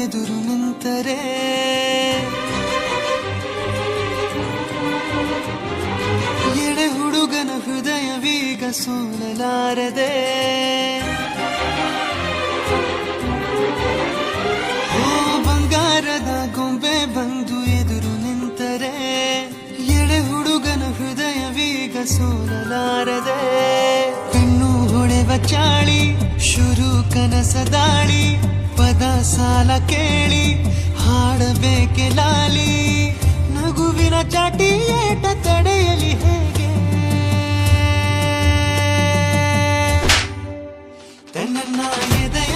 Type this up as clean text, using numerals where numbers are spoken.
ಎದುರು ನಿಂತರೆ ಎಡೆ ಹುಡುಗನ ಹೃದಯವೀಗ ಸೋಲಲಾರದೆ ಓ ಬಂಗಾರದ ಗೊಂಬೆ ಬಂದು ಎದುರು ನಿಂತರೆ ಎಡೆ ಹುಡುಗನ ಹೃದಯವೀಗ ಸೋಲಲಾರದೆ ಕಣ್ಣು ಹೊಳೆವ ಚಾಳಿ ಶುರು ಕನಸ ದಾಳಿ ಪದ ಸಾಲ ಕೇಳಿ ಹಾಡಬೇಕೆ ಲಾಲಿ ನಗುವಿನ ಚಾಟಿ ಏಟ ತಡೆಯಲಿ ಹೇಗೆ ತನ್ನ ಎದೆಯ